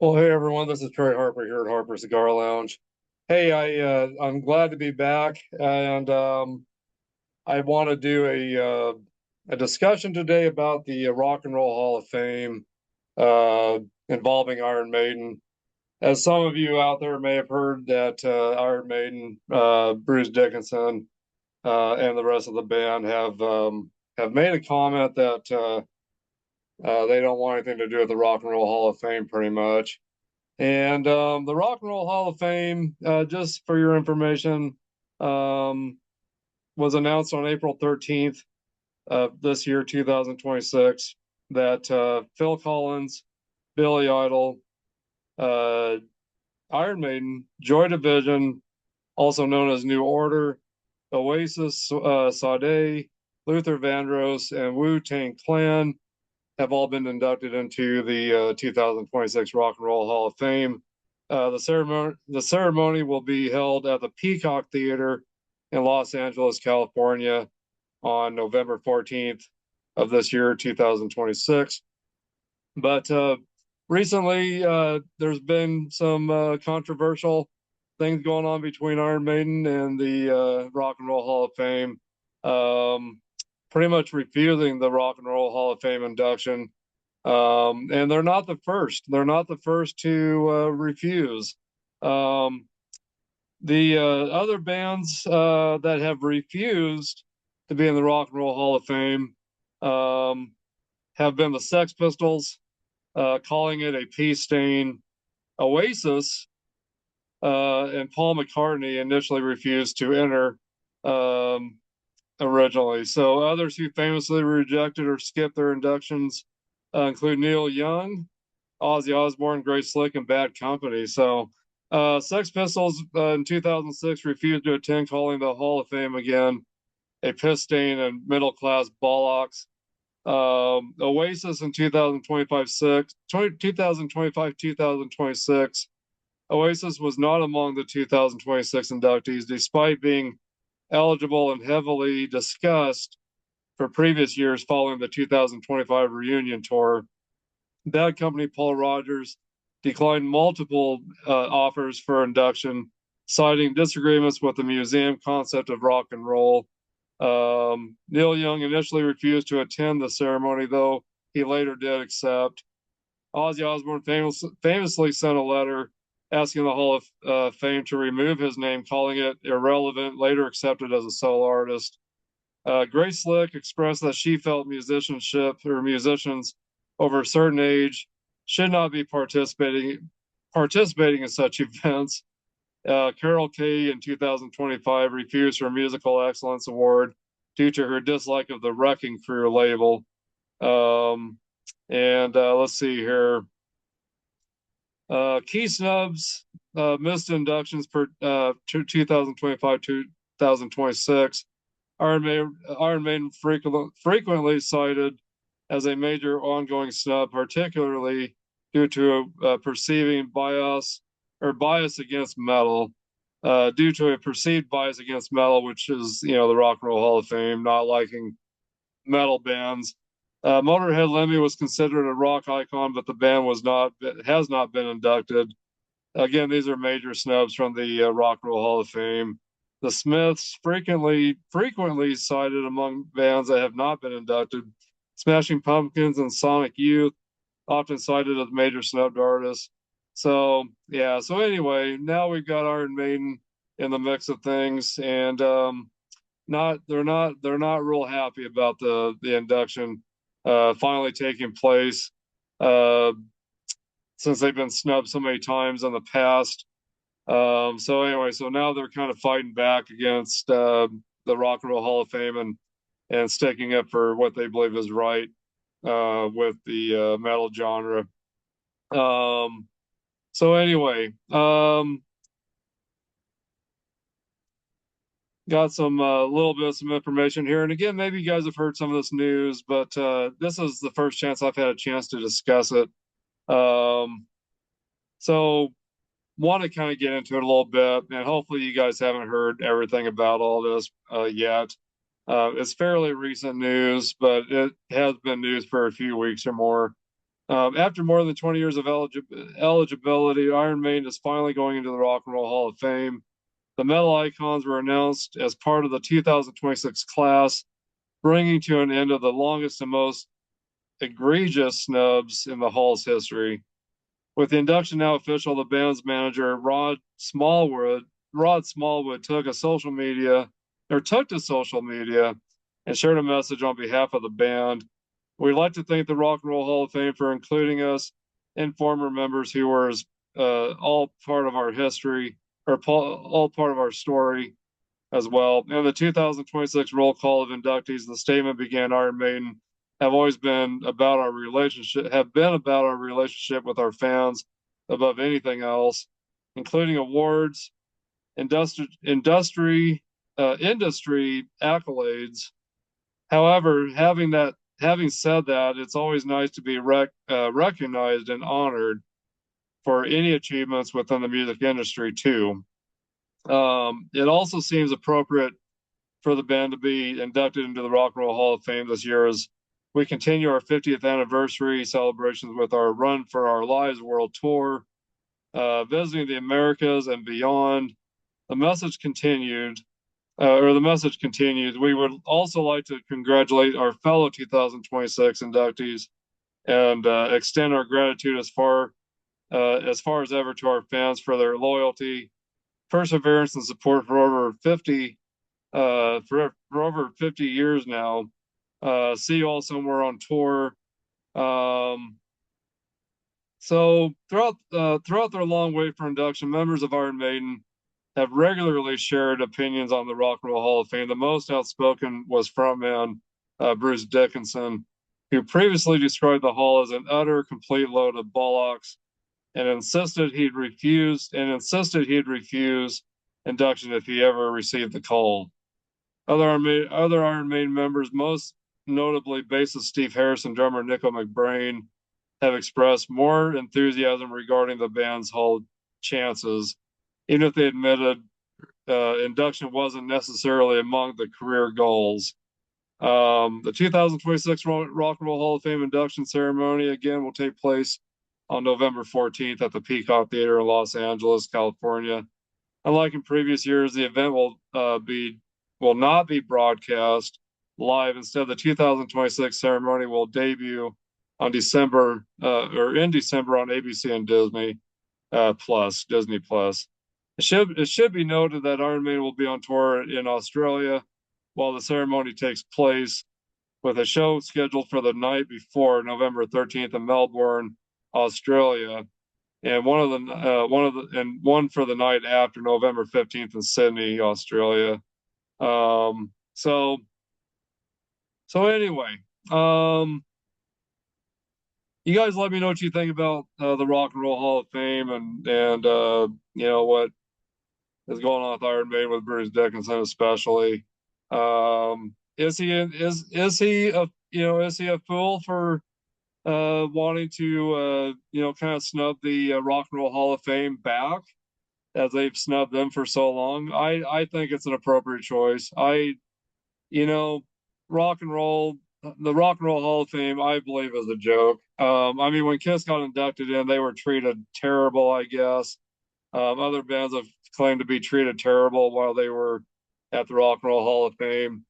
Well, hey everyone, this is Trey Harper here at Harper Cigar Lounge. Hey, I'm glad to be back, and I want to do a discussion today about the Rock and Roll Hall of Fame uh, involving Iron Maiden. As some of you out there may have heard that Iron Maiden, Bruce Dickinson, and the rest of the band have made a comment that they don't want anything to do with the Rock and Roll Hall of Fame, pretty much. And the Rock and Roll Hall of Fame, just for your information, um, was announced on April 13th of this year, 2026, that Phil Collins, Billy Idol, uh, Iron Maiden, Joy Division, also known as New Order, Oasis, Sade, Luther Vandross, and Wu-Tang Clan have all been inducted into the 2026 Rock and Roll Hall of Fame. The ceremony will be held at the Peacock Theater in Los Angeles, California, on November 14th of this year, 2026. But recently, there's been some controversial things going on between Iron Maiden and the Rock and Roll Hall of Fame. Um, Pretty much refusing the Rock and Roll Hall of Fame induction. And they're not the first. They're not the first to refuse. Um, the other bands that have refused to be in the Rock and Roll Hall of Fame um, have been the Sex Pistols, calling it a peace stain. Oasis and Paul McCartney initially refused to enter. Um, Originally. So others who famously rejected or skipped their inductions include Neil Young, Ozzy Osbourne, Grace Slick, and Bad Company. So Sex Pistols in 2006 refused to attend, calling the Hall of Fame again a piss stain and middle class bollocks. Oasis in 2026, Oasis was not among the 2026 inductees, despite being eligible and heavily discussed for previous years following the 2025 reunion tour. Bad Company Paul Rogers declined multiple offers for induction, citing disagreements with the museum concept of rock and roll. Neil Young initially refused to attend the ceremony, though he later did accept. Ozzy Osbourne famously sent a letter asking the Hall of Fame to remove his name, calling it irrelevant, later accepted as a solo artist. Grace Slick expressed that she felt musicianship or musicians over a certain age should not be participating in such events. Carol Kay in 2025 refused her Musical Excellence Award due to her dislike of the Wrecking Crew label. And let's see here. Key snubs missed inductions per 2025 2026. Iron Maiden frequently cited as a major ongoing snub, particularly due to perceiving bias against metal. Due to a perceived bias against metal, which is the Rock and Roll Hall of Fame not liking metal bands. Motorhead Lemmy was considered a rock icon, but the band has not been inducted. Again, these are major snubs from the Rock and Roll Hall of Fame. The Smiths frequently cited among bands that have not been inducted. Smashing Pumpkins and Sonic Youth often cited as major snubbed artists. So yeah. So anyway, now we've got Iron Maiden in the mix of things, and they're not real happy about the induction finally taking place, uh, since they've been snubbed so many times in the past. So anyway, so now they're kind of fighting back against the Rock and Roll Hall of Fame and sticking up for what they believe is right with the metal genre. So anyway, got some little bit of some information here. And again, maybe you guys have heard some of this news, but this is the first chance I've had a chance to discuss it. So want to kind of get into it a little bit, and hopefully you guys haven't heard everything about all this yet. It's fairly recent news, but it has been news for a few weeks or more. After more than 20 years of eligibility, Iron Maiden is finally going into the Rock and Roll Hall of Fame. The metal icons were announced as part of the 2026 class, bringing to an end of the longest and most egregious snubs in the Hall's history. With the induction now official, the band's manager, Rod Smallwood took to social media and shared a message on behalf of the band. We'd like to thank the Rock and Roll Hall of Fame for including us and former members who were all part of our history, or all part of our story as well. In the 2026 roll call of inductees, the statement began, Iron Maiden have been about our relationship with our fans above anything else, including awards, industry accolades. However, having said that, it's always nice to be recognized and honored for any achievements within the music industry too. It also seems appropriate for the band to be inducted into the Rock and Roll Hall of Fame this year as we continue our 50th anniversary celebrations with our Run for Our Lives World Tour, visiting the Americas and beyond. The message continues. We would also like to congratulate our fellow 2026 inductees and extend our gratitude as far as ever to our fans for their loyalty, perseverance, and support for over 50 years now. See you all somewhere on tour. So throughout their long wait for induction, members of Iron Maiden have regularly shared opinions on the Rock and Roll Hall of Fame. The most outspoken was frontman Bruce Dickinson, who previously described the hall as an utter, complete load of bollocks, and insisted he'd refuse induction if he ever received the call. Other Iron Maiden members, most notably bassist Steve Harris and drummer Nicko McBrain, have expressed more enthusiasm regarding the band's Hall chances, even if they admitted induction wasn't necessarily among the career goals. The 2026 Rock and Roll Hall of Fame induction ceremony again will take place on November 14th at the Peacock Theater in Los Angeles, California. Unlike in previous years, the event will not be broadcast live. Instead, the 2026 ceremony will debut in December on ABC and Disney Plus. It should be noted that Iron Maiden will be on tour in Australia while the ceremony takes place, with a show scheduled for the night before, November 13th in Melbourne, Australia, and one for the night after, November 15th in Sydney, Australia. So anyway, you guys let me know what you think about the Rock and Roll Hall of Fame and you know what is going on with Iron Maiden with Bruce Dickinson especially. Is he a fool for wanting to kind of snub the Rock and Roll Hall of Fame back as they've snubbed them for so long? I think it's an appropriate choice. Rock and Roll, the Rock and Roll Hall of Fame, I believe, is a joke. I mean, when Kiss got inducted in, they were treated terrible, I guess. Other bands have claimed to be treated terrible while they were at the Rock and Roll Hall of Fame.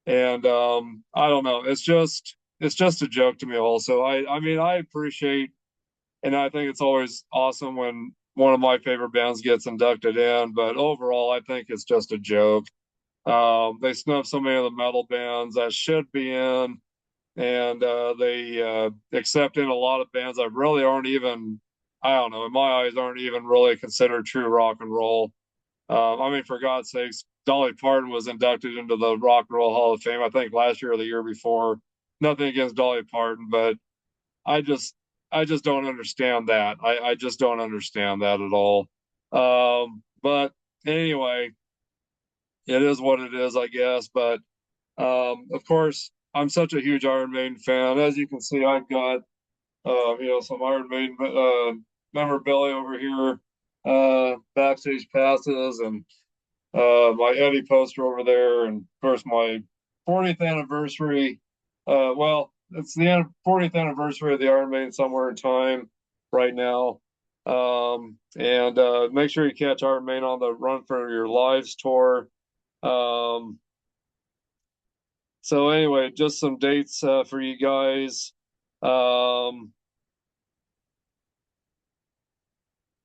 And I don't know. It's just a joke to me also. I mean, I appreciate, and I think it's always awesome when one of my favorite bands gets inducted in, but overall, I think it's just a joke. They snub so many of the metal bands that should be in, and they accept in a lot of bands that really aren't even, I don't know, in my eyes, aren't even really considered true rock and roll. I mean, for God's sakes, Dolly Parton was inducted into the Rock and Roll Hall of Fame, I think last year or the year before. Nothing against Dolly Parton, but I just don't understand that. I just don't understand that at all. But anyway, it is what it is, I guess. But of course, I'm such a huge Iron Maiden fan. As you can see, I've got some Iron Maiden memorabilia over here, backstage passes, and my Eddie poster over there, and of course my 40th anniversary. Well, it's the 40th anniversary of the Iron Maiden Somewhere in Time right now. And make sure you catch Iron Maiden on the Run for Your Lives tour. So anyway, just some dates for you guys.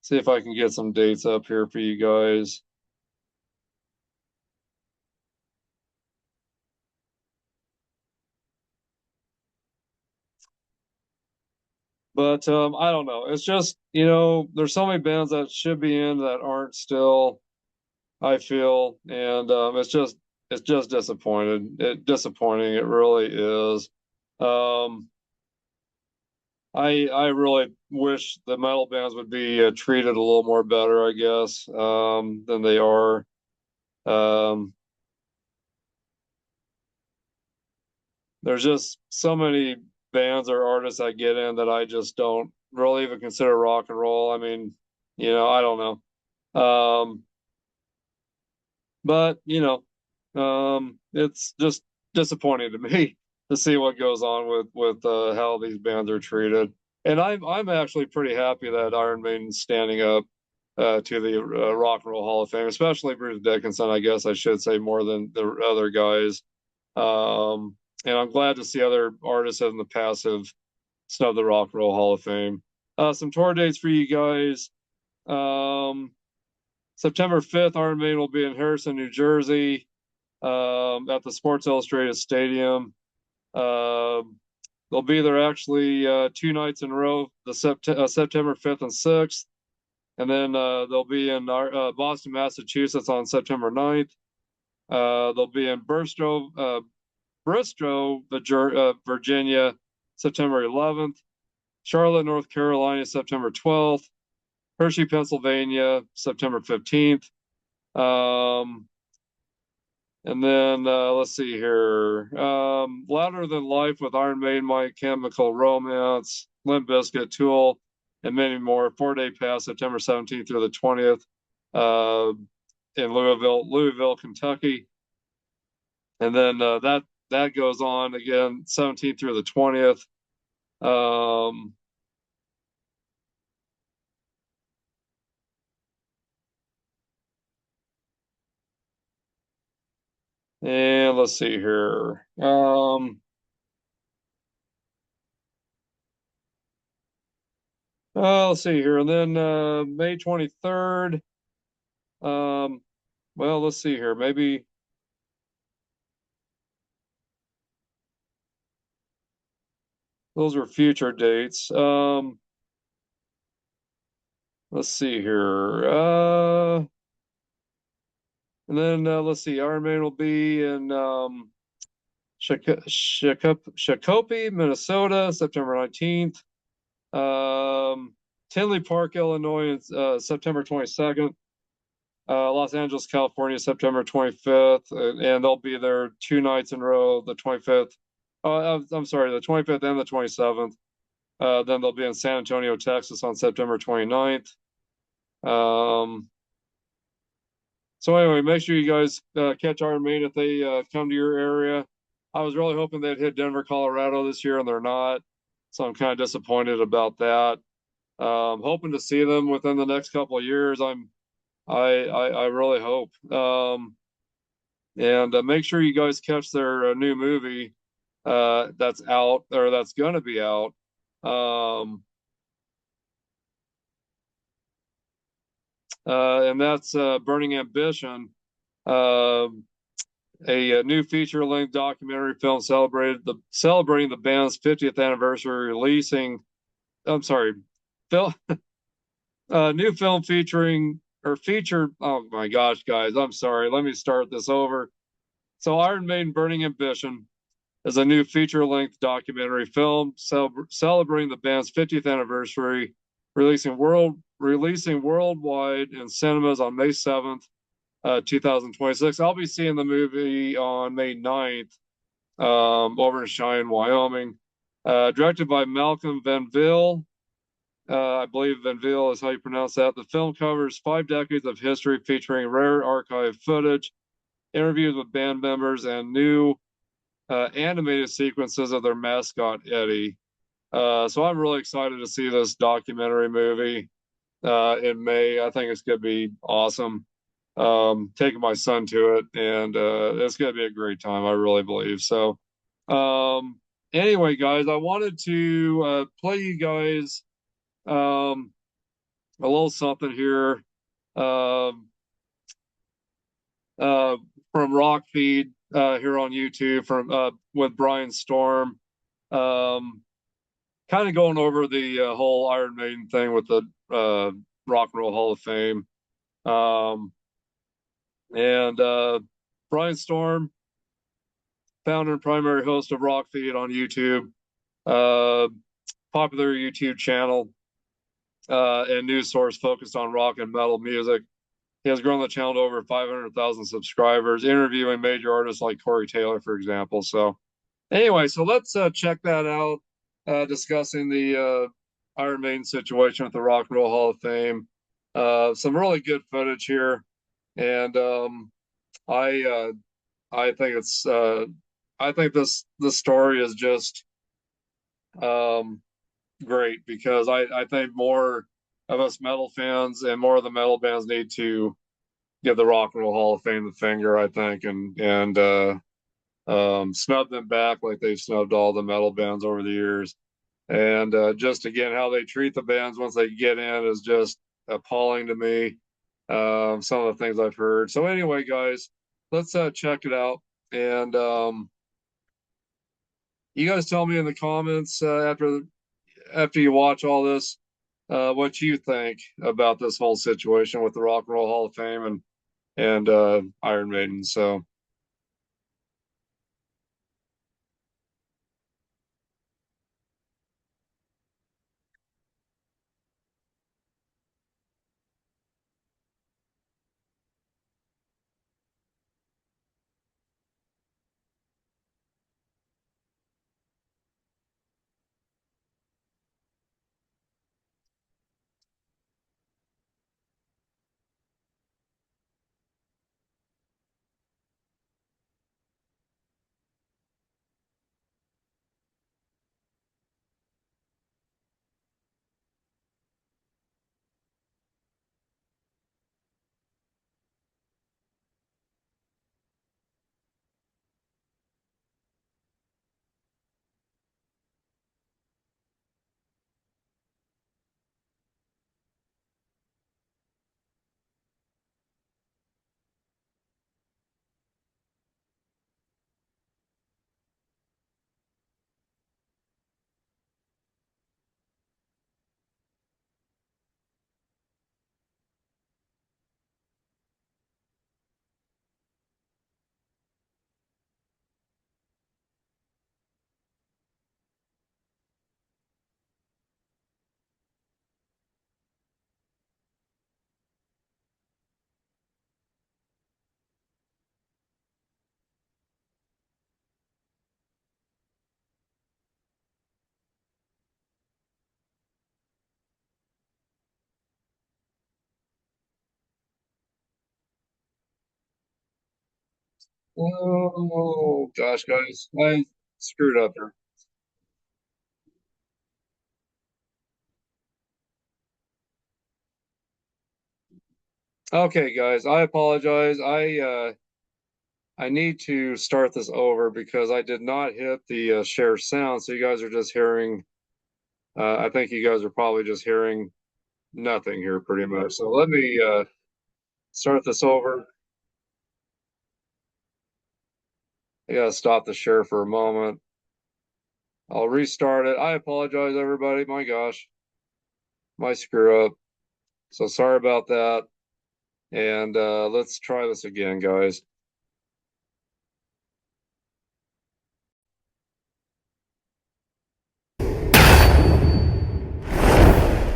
See if I can get some dates up here for you guys. But I don't know. It's just, there's so many bands that should be in that aren't still, I feel, and it's just disappointing. It really is. Um, I really wish the metal bands would be treated a little more better, I guess, than they are. Um, there's just so many bands or artists I get in that I just don't really even consider rock and roll. I mean, I don't know. But it's just disappointing to me to see what goes on with how these bands are treated. And I'm actually pretty happy that Iron Maiden's standing up to the Rock and Roll Hall of Fame, especially Bruce Dickinson. I guess I should say more than the other guys. And I'm glad to see other artists in the past have snubbed the Rock and Roll Hall of Fame. Some tour dates for you guys. September 5th, Iron Maiden will be in Harrison, New Jersey, at the Sports Illustrated Stadium. They'll be there actually 2 nights in a row, the September 5th and 6th. And then they'll be in Boston, Massachusetts on September 9th. They'll be in Bristow, Virginia, September 11th. Charlotte, North Carolina, September 12th. Hershey, Pennsylvania, September 15th. And then let's see here. Louder Than Life with Iron Maiden, My Chemical Romance, Limp Bizkit, Tool, and many more. 4-day pass, September 17th through the 20th, in Louisville, Kentucky. And then that goes on again, 17th through the 20th. And let's see here. Let's see here. And then May 23rd. Well, let's see here. Maybe those are future dates. Let's see here. And then let's see. Iron Man will be in Shakopee, Minnesota, September 19th. Tinley Park, Illinois, September 22nd. Los Angeles, California, September 25th. And they'll be there 2 nights in a row, the 25th. I'm sorry, the 25th and the 27th. Then they'll be in San Antonio, Texas on September 29th. So anyway, make sure you guys catch Iron Maiden if they come to your area. I was really hoping they'd hit Denver, Colorado this year, and they're not. So I'm kind of disappointed about that. Hoping to see them within the next couple of years. I really hope. And make sure you guys catch their new movie that's out, or that's going to be out. And that's Burning Ambition, a new feature-length documentary film celebrating the band's 50th anniversary, releasing. I'm sorry, film, new film featuring or featured. Oh my gosh, guys, I'm sorry. Let me start this over. So, Iron Maiden: Burning Ambition is a new feature-length documentary film celebrating the band's 50th anniversary, releasing worldwide in cinemas on May 7th, 2026. I'll be seeing the movie on May 9th over in Cheyenne, Wyoming. Directed by Malcolm Van Zyl. I believe Van Zyl is how you pronounce that. The film covers 5 decades of history featuring rare archive footage, interviews with band members, and new animated sequences of their mascot, Eddie. So I'm really excited to see this documentary movie in May. I think it's going to be awesome. Taking my son to it, and it's going to be a great time. I really believe so. Anyway, guys, I wanted to play you guys a little something here from Rock Feed here on YouTube from with Brian Storm. Kind of going over the whole Iron Maiden thing with the Rock and Roll Hall of Fame. And Brian Storm, founder and primary host of Rock Feed on YouTube, popular YouTube channel and news source focused on rock and metal music. He has grown the channel to over 500,000 subscribers, interviewing major artists like Corey Taylor, for example. So anyway, so let's check that out, discussing the Iron Maiden situation with the Rock and Roll Hall of Fame. Some really good footage here. And I think it's I think this story is just great, because I think more of us metal fans and more of the metal bands need to give the Rock and Roll Hall of Fame the finger, I think, and snub them back like they've snubbed all the metal bands over the years. And just again, how they treat the bands once they get in is just appalling to me. Some of the things I've heard. So anyway, guys, let's check it out. And you guys tell me in the comments after you watch all this what you think about this whole situation with the Rock and Roll Hall of Fame and Iron Maiden. So oh gosh, guys, I screwed up here. Okay, guys, I apologize. I need to start this over because I did not hit the share sound, so you guys are just hearing. I think you guys are probably just hearing nothing here, pretty much. So let me start this over. I gotta stop the share for a moment. I'll restart it. I apologize, everybody. My gosh, my screw up. So sorry about that. And let's try this again, guys.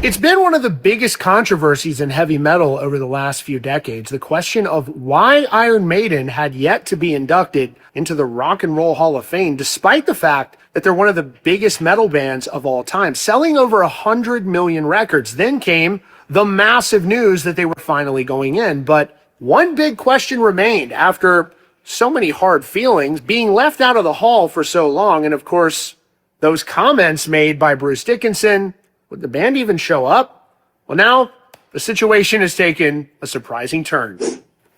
It's been one of the biggest controversies in heavy metal over the last few decades. The question of why Iron Maiden had yet to be inducted into the Rock and Roll Hall of Fame, despite the fact that they're one of the biggest metal bands of all time, selling over 100 million records. Then came the massive news that they were finally going in. But one big question remained after so many hard feelings, being left out of the hall for so long, and of course, those comments made by Bruce Dickinson. Would the band even show up? Well, now the situation has taken a surprising turn.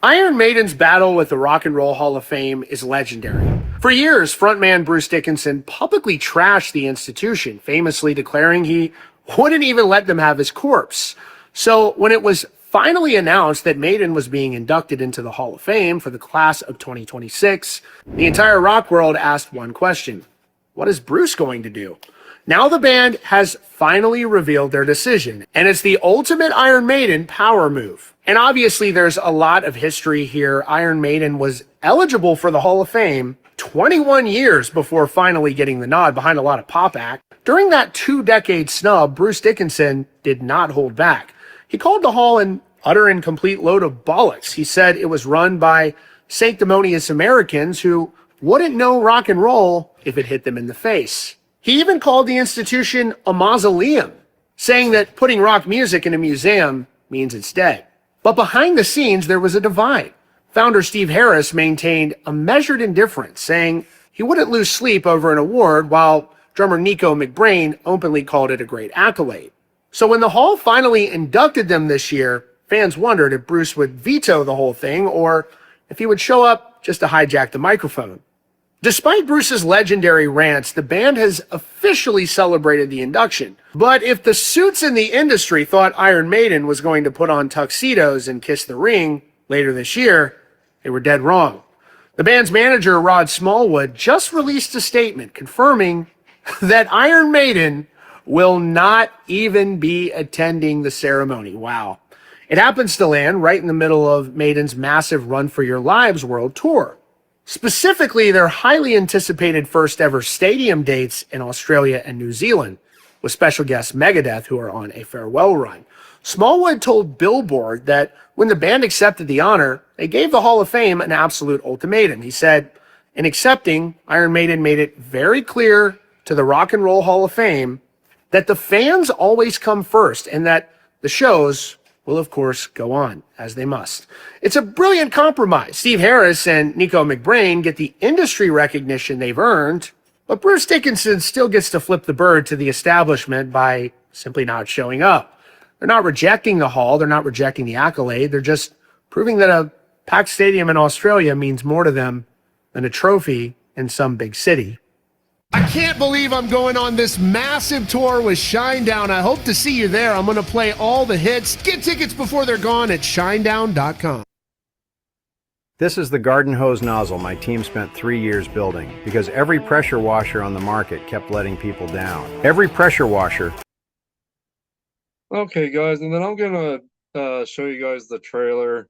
Iron Maiden's battle with the Rock and Roll Hall of Fame is legendary. For years, frontman Bruce Dickinson publicly trashed the institution, famously declaring he wouldn't even let them have his corpse. So when it was finally announced that Maiden was being inducted into the Hall of Fame for the class of 2026, the entire rock world asked one question: what is Bruce going to do? Now the band has finally revealed their decision, and it's the ultimate Iron Maiden power move. And obviously there's a lot of history here. Iron Maiden was eligible for the Hall of Fame 21 years before finally getting the nod, behind a lot of pop acts. During that 2-decade snub, Bruce Dickinson did not hold back. He called the Hall an utter and complete load of bollocks. He said it was run by sanctimonious Americans who wouldn't know rock and roll if it hit them in the face. He even called the institution a mausoleum, saying that putting rock music in a museum means it's dead. But behind the scenes, there was a divide. Founder Steve Harris maintained a measured indifference, saying he wouldn't lose sleep over an award, while drummer Nicko McBrain openly called it a great accolade. So when the Hall finally inducted them this year, fans wondered if Bruce would veto the whole thing or if he would show up just to hijack the microphone. Despite Bruce's legendary rants, the band has officially celebrated the induction. But if the suits in the industry thought Iron Maiden was going to put on tuxedos and kiss the ring later this year, they were dead wrong. The band's manager, Rod Smallwood, just released a statement confirming that Iron Maiden will not even be attending the ceremony. Wow. It happens to land right in the middle of Maiden's massive Run for Your Lives world tour. Specifically, their highly anticipated first ever stadium dates in Australia and New Zealand, with special guests Megadeth, who are on a farewell run. Smallwood told Billboard that when the band accepted the honor, they gave the Hall of Fame an absolute ultimatum. He said, in accepting, Iron Maiden made it very clear to the Rock and Roll Hall of Fame that the fans always come first and that the shows will, of course, go on, as they must. It's a brilliant compromise. Steve Harris and Nicko McBrain get the industry recognition they've earned, but Bruce Dickinson still gets to flip the bird to the establishment by simply not showing up. They're not rejecting the Hall, they're not rejecting the accolade, they're just proving that a packed stadium in Australia means more to them than a trophy in some big city. I can't believe I'm going on this massive tour with Shinedown. I hope to see you there. I'm going to play all the hits. Get tickets before they're gone at shinedown.com. This is the garden hose nozzle my team spent 3 years building because every pressure washer on the market kept letting people down. Every pressure washer. Okay, guys, and then I'm going to show you guys the trailer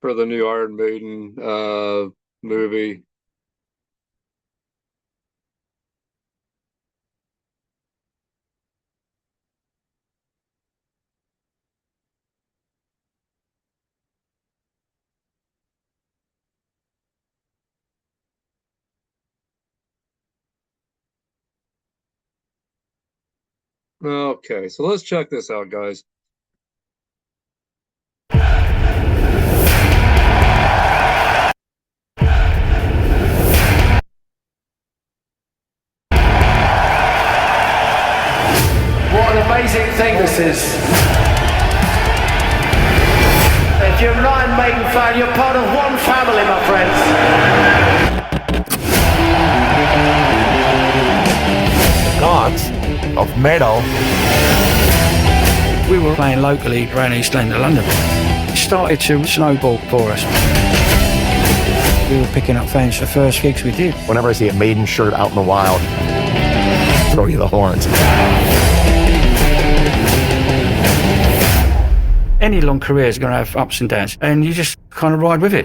for the new Iron Maiden movie. Okay, so let's check this out, guys. What an amazing thing this is. If you're an Iron Maiden fan, you're part of one family, my friends. The gods of metal. We were playing locally around East End of London. It started to snowball for us. We were picking up fans for the first gigs we did. Whenever I see a Maiden shirt out in the wild, throw you the horns. Any long career is going to have ups and downs, and you just kind of ride with it.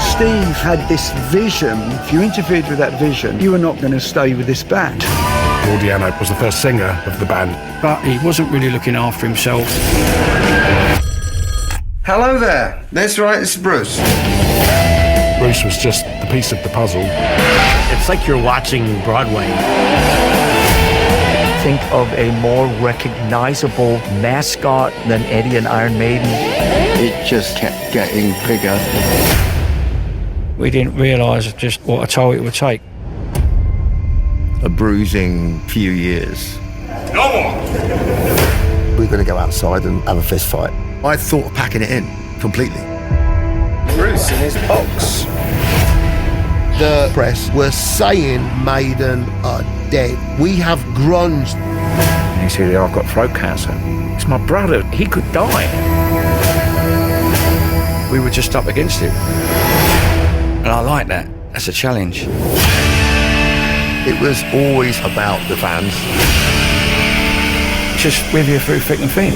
Steve had this vision. If you interfered with that vision, you were not going to stay with this band. Paul Diano was the first singer of the band. But he wasn't really looking after himself. Hello there. That's right, it's Bruce. Bruce was just the piece of the puzzle. It's like you're watching Broadway. think of a more recognizable mascot than Eddie and Iron Maiden. It just kept getting bigger. We didn't realise just what a toll it would take. A bruising few years. We're going to go outside and have a fist fight. I thought of packing it in completely. Bruce in his box. The press were saying Maiden are dead. We have grunge. And he said, I've got throat cancer. It's my brother. He could die. We were just up against it. And I like that. That's a challenge. It was always about the fans. Just with you through thick and thin.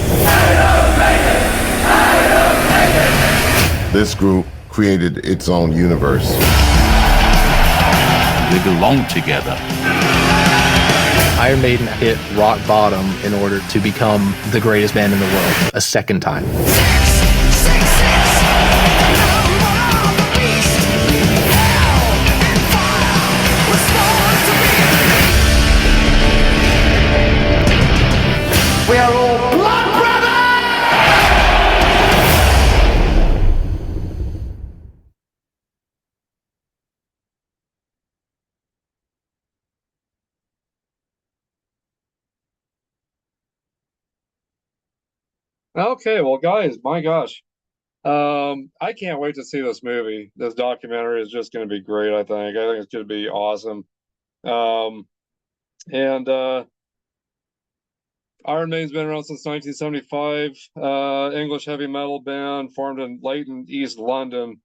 This group created its own universe. They belong together. Iron Maiden hit rock bottom in order to become the greatest band in the world a second time. We are all blood brothers! Okay, well, guys, my gosh. I can't wait to see this movie. This documentary is just going to be great, I think. I think it's going to be awesome. And Iron Maiden's been around since 1975. English heavy metal band formed in Leyton, East London.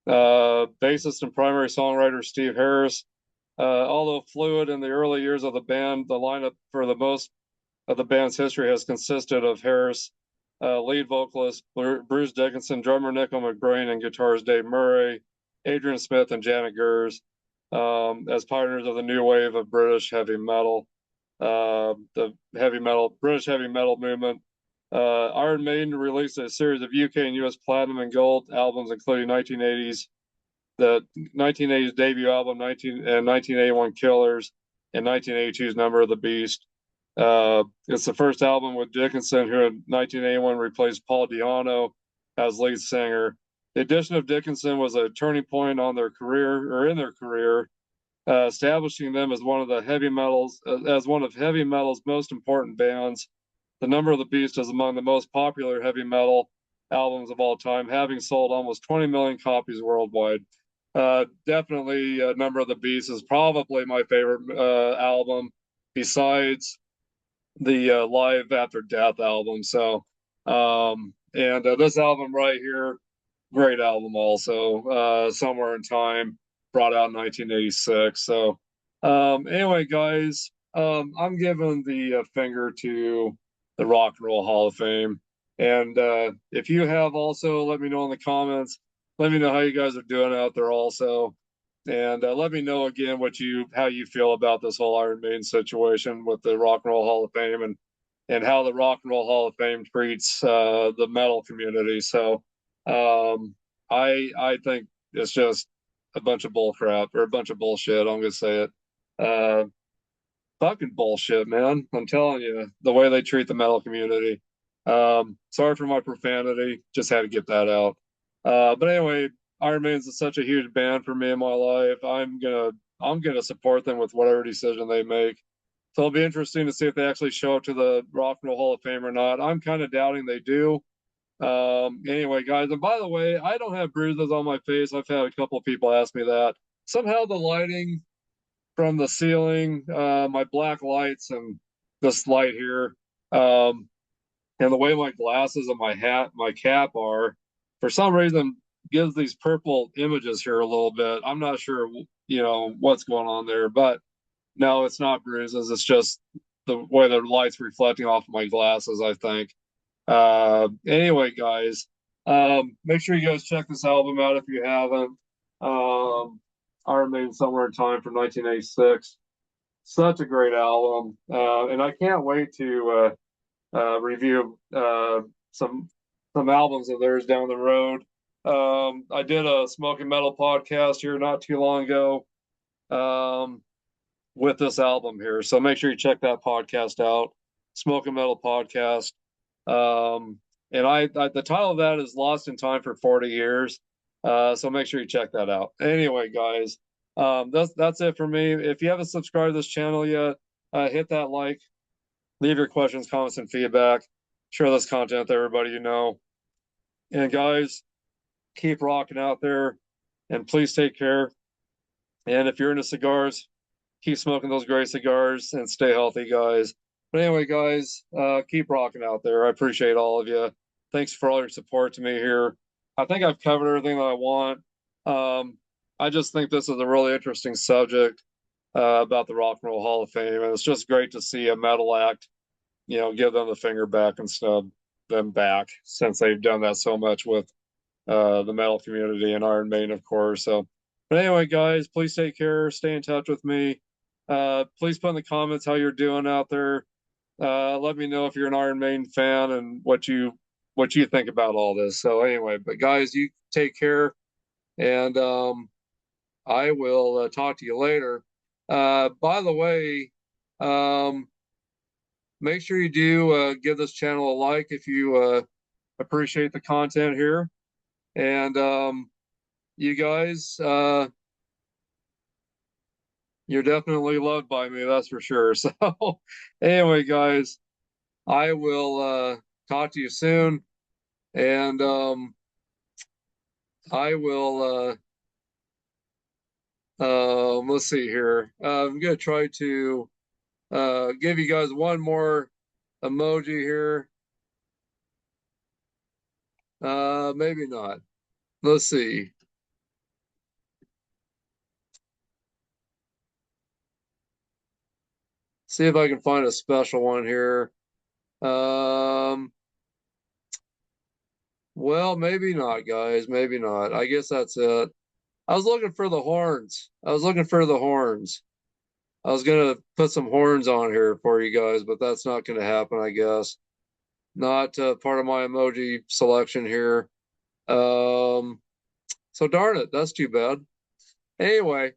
Bassist and primary songwriter Steve Harris. Although fluid in the early years of the band, the lineup for the most of the band's history has consisted of Harris, lead vocalist Bruce Dickinson, drummer Nicko McBrain, and guitarist Dave Murray, Adrian Smith, and Janick Gers, as pioneers of the new wave of British heavy metal. The British heavy metal movement. Iron Maiden released a series of UK and US platinum and gold albums, including the 1980s debut album, 1981 Killers, and 1982's Number of the Beast. It's the first album with Dickinson, who in 1981 replaced Paul Di'Anno as lead singer. The addition of Dickinson was a turning point in their career, establishing them as one of heavy metal's most important bands. The Number of the Beast is among the most popular heavy metal albums of all time, having sold almost 20 million copies worldwide. Definitely, Number of the Beast is probably my favorite album, besides the Live After Death album. So, this album right here, great album also. Somewhere in Time, brought out in 1986. So, anyway, guys, I'm giving the finger to the Rock and Roll Hall of Fame. And if you have also, let me know in the comments. Let me know how you guys are doing out there also. And let me know again how you feel about this whole Iron Maiden situation with the Rock and Roll Hall of Fame, and how the Rock and Roll Hall of Fame treats the metal community. So I think it's just a bunch of bull crap, or a bunch of bullshit. I'm gonna say it. Fucking bullshit, man. I'm telling you, the way they treat the metal community. Sorry for my profanity. Just had to get that out. But anyway, Iron Maiden's such a huge band for me in my life. I'm gonna support them with whatever decision they make. So it'll be interesting to see if they actually show up to the Rock and Roll Hall of Fame or not. I'm kind of doubting they do. Anyway, guys, and by the way, I don't have bruises on my face. I've had a couple of people ask me that. Somehow the lighting from the ceiling, my black lights and this light here, and the way my glasses and my hat, my cap are, for some reason, gives these purple images here a little bit. I'm not sure, what's going on there, but no, it's not bruises. It's just the way the light's reflecting off of my glasses, I think. Anyway, guys, make sure you guys check this album out if you haven't. Iron Maiden Somewhere in Time from 1986. Such a great album. And I can't wait to review some albums of theirs down the road. I did a Smoking Metal podcast here not too long ago. with this album here. So make sure you check that podcast out, Smoking Metal Podcast. And I the title of that is Lost in Time for 40 Years. So make sure you check that out. Anyway, guys, that's it for me. If you haven't subscribed to this channel yet, hit that like, leave your questions, comments, and feedback. Share this content with everybody you know. And guys, keep rocking out there, and please take care. And if you're into cigars, keep smoking those great cigars and stay healthy, guys. But anyway, guys, keep rocking out there. I appreciate all of you. Thanks for all your support to me here. I think I've covered everything that I want. I just think this is a really interesting subject about the Rock and Roll Hall of Fame. And it's just great to see a metal act, you know, give them the finger back and snub them back, since they've done that so much with the metal community and Iron Maiden, of course. So, but anyway, guys, please take care. Stay in touch with me. Please put in the comments how you're doing out there. Let me know if you're an Iron Maiden fan and what you think about all this. So anyway, but guys, you take care, and I will talk to you later. By the way, make sure you do give this channel a like if you appreciate the content here. And you guys, you're definitely loved by me, that's for sure. So anyway, guys, I will talk to you soon. And I will let's see here. I'm gonna try to give you guys one more emoji here. Maybe not. Let's see. See if I can find a special one here. Well, maybe not, guys. Maybe not. I guess that's it. I was looking for the horns. I was looking for the horns. I was gonna put some horns on here for you guys, but that's not gonna happen, I guess. Not part of my emoji selection here. So darn it, that's too bad. Anyway,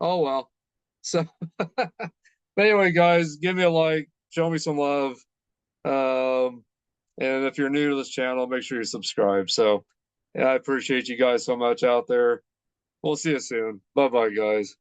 oh well. So anyway, guys, give me a like, show me some love. And if you're new to this channel, make sure you subscribe. So yeah, I appreciate you guys so much out there. We'll see you soon. Bye-bye, guys.